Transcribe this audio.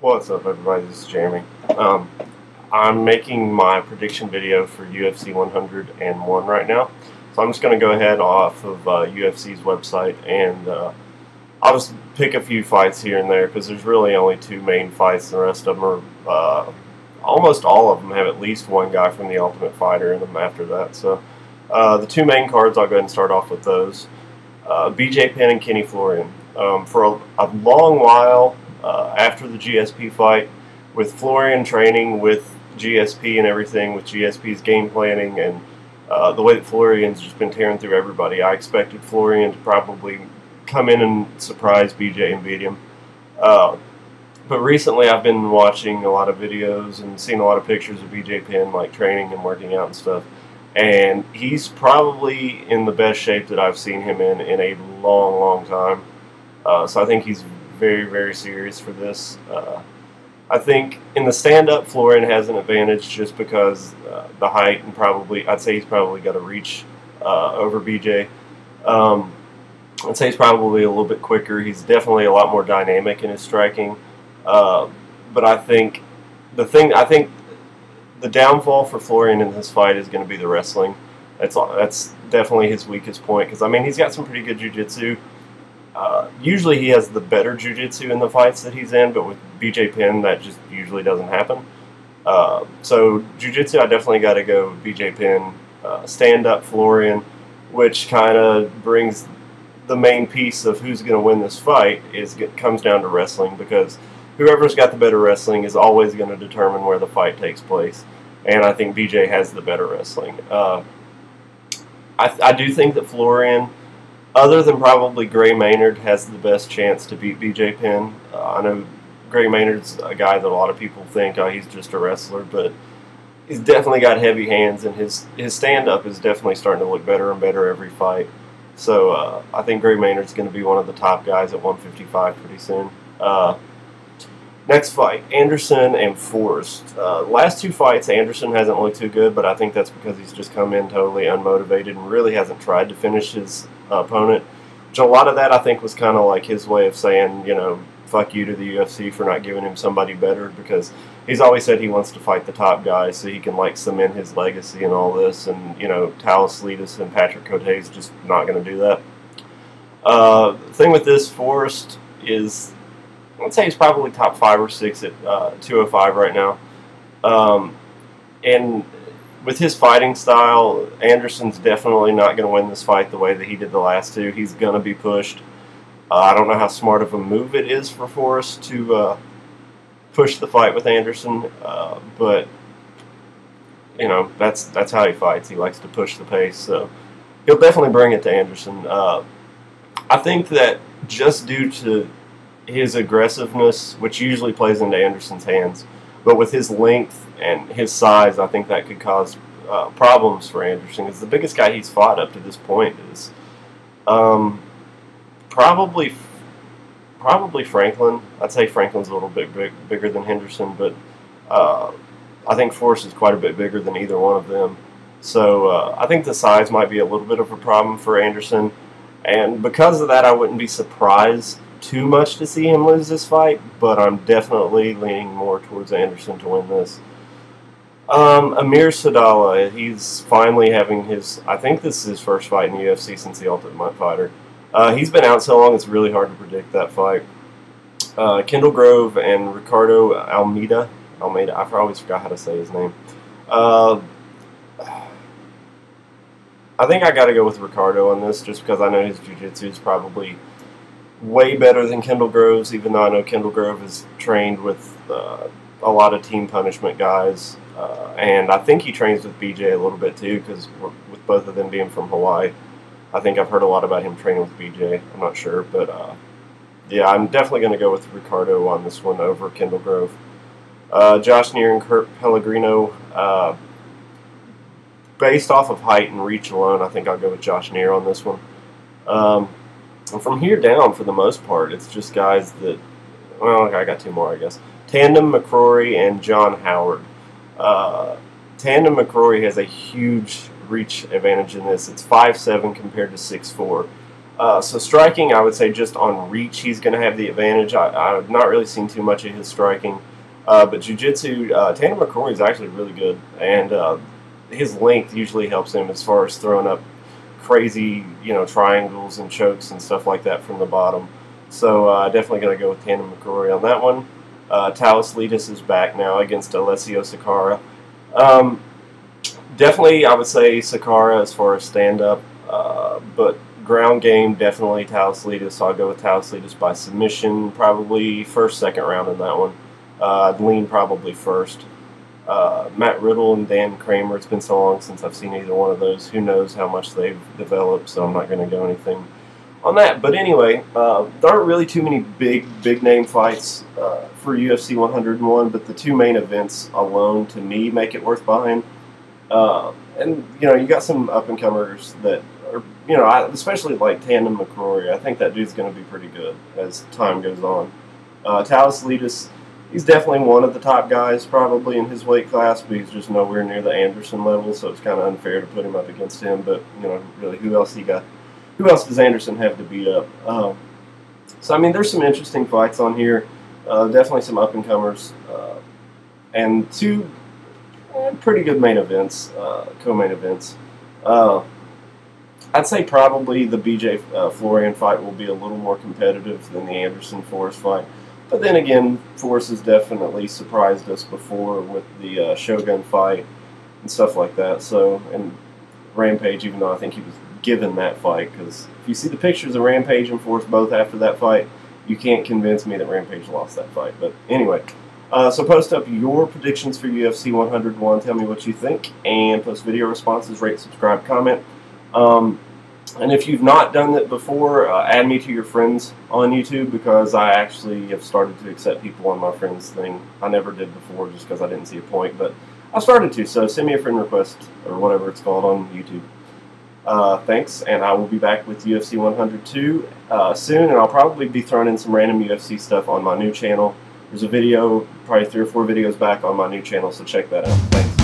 What's up, everybody? This is Jeremy. I'm making my prediction video for UFC 101 right now. So I'm just going to go ahead off of UFC's website and I'll just pick a few fights here and there because there's really only two main fights. The rest of them are, almost all of them have at least one guy from the Ultimate Fighter in them after that. So the two main cards, I'll go ahead and start off with those. BJ Penn and Kenny Florian. For a long while after the GSP fight, with Florian training with GSP and everything, with GSP's game planning and the way that Florian's just been tearing through everybody, I expected Florian to probably come in and surprise BJ and beat him. But recently I've been watching a lot of videos and seeing a lot of pictures of BJ Penn, like training and working out and stuff. And he's probably in the best shape that I've seen him in a long, long time. So I think he's very, very serious for this. I think in the stand-up, Florian has an advantage just because the height, and probably, I'd say he's probably got a reach over BJ. I'd say he's probably a little bit quicker. He's definitely a lot more dynamic in his striking. But I think the downfall for Florian in this fight is going to be the wrestling. That's definitely his weakest point, because I mean, he's got some pretty good jiu-jitsu. Usually he has the better jiu-jitsu in the fights that he's in, but with BJ Penn, that just usually doesn't happen. So jiu-jitsu, I definitely got to go with BJ Penn. Stand-up Florian, which kind of brings the main piece of who's going to win this fight comes down to wrestling, because whoever's got the better wrestling is always going to determine where the fight takes place. And I think BJ has the better wrestling. I do think that Florian, other than probably Gray Maynard, has the best chance to beat BJ Penn. I know Gray Maynard's a guy that a lot of people think, oh, he's just a wrestler, but he's definitely got heavy hands, and his stand-up is definitely starting to look better and better every fight. So I think Gray Maynard's going to be one of the top guys at 155 pretty soon. Next fight, Anderson and Forrest. Last two fights, Anderson hasn't looked too good, but I think that's because he's just come in totally unmotivated and really hasn't tried to finish his opponent. Which a lot of that, I think, was kind of like his way of saying, you know, fuck you to the UFC for not giving him somebody better, because he's always said he wants to fight the top guys so he can, like, cement his legacy and all this. And, you know, Talis Leadus and Patrick Cote's just not going to do that. The thing with this, Forrest is, I'd say he's probably top 5 or 6 at 205 right now. And with his fighting style, Anderson's definitely not going to win this fight the way that he did the last two. He's going to be pushed. I don't know how smart of a move it is for Forrest to push the fight with Anderson, but you know, that's how he fights. He likes to push the pace, so he'll definitely bring it to Anderson. I think that just due to his aggressiveness, which usually plays into Anderson's hands, but with his length and his size, I think that could cause problems for Anderson, because the biggest guy he's fought up to this point is probably Franklin. I'd say Franklin's a little bit bigger than Henderson, but I think Forrest is quite a bit bigger than either one of them. So I think the size might be a little bit of a problem for Anderson, and because of that, I wouldn't be surprised too much to see him lose this fight, but I'm definitely leaning more towards Anderson to win this. Amir Sadallah, he's finally having his, I think this is his first fight in the UFC since the Ultimate Fighter. He's been out so long, it's really hard to predict that fight. Kendall Grove and Ricardo Almeida, I always forgot how to say his name. I think I got to go with Ricardo on this, just because I know his jiu-jitsu is probably way better than Kendall Grove's, even though I know Kendall Grove is trained with a lot of team punishment guys. And I think he trains with BJ a little bit too, because with both of them being from Hawaii. I think I've heard a lot about him training with BJ. I'm not sure, but yeah, I'm definitely going to go with Ricardo on this one over Kendall Grove. Josh Neer and Kurt Pellegrino, based off of height and reach alone, I think I'll go with Josh Neer on this one. And from here down, for the most part, it's just guys that, well, I got two more, I guess. Tandem McCrory and John Howard. Tandem McCrory has a huge reach advantage in this. It's 5'7" compared to 6'4". So striking, I would say just on reach, he's going to have the advantage. I've not really seen too much of his striking. But jiu-jitsu, Tandem McCrory is actually really good. And his length usually helps him as far as throwing up crazy, triangles and chokes and stuff like that from the bottom. So definitely going to go with Tandem McCrory on that one. Talis is back now against Alessio Sakara. Definitely, I would say Sakara as far as stand-up, but ground game, definitely Talis. So I'll go with Talis by submission, probably first, second round in that one. I'd lean probably first. Matt Riddle and Dan Kramer, it's been so long since I've seen either one of those. Who knows how much they've developed, so I'm not going to go anything on that. But anyway, there aren't really too many big name fights for UFC 101, but the two main events alone, to me, make it worth buying. And, you got some up-and-comers that are, especially like Tandem McCrory. I think that dude's going to be pretty good as time goes on. Talis, he's definitely one of the top guys probably in his weight class, but he's just nowhere near the Anderson level, so it's kind of unfair to put him up against him. But, really, who else does Anderson have to beat up? So, I mean, there's some interesting fights on here. Definitely some up-and-comers. And two pretty good main events, co-main events. I'd say probably the BJ Florian fight will be a little more competitive than the Anderson-Forrest fight. But then again, Forrest has definitely surprised us before with the Shogun fight and stuff like that. So, and Rampage, even though I think he was given that fight, because if you see the pictures of Rampage and Forrest both after that fight, you can't convince me that Rampage lost that fight. But anyway, so post up your predictions for UFC 101. Tell me what you think, and post video responses, rate, subscribe, comment. And if you've not done that before, add me to your friends on YouTube, because I actually have started to accept people on my friends thing. I never did before just because I didn't see a point, but I've started to, so send me a friend request or whatever it's called on YouTube. Thanks, and I will be back with UFC 102 soon, and I'll probably be throwing in some random UFC stuff on my new channel. There's a video, probably 3 or 4 videos back on my new channel, so check that out. Thanks.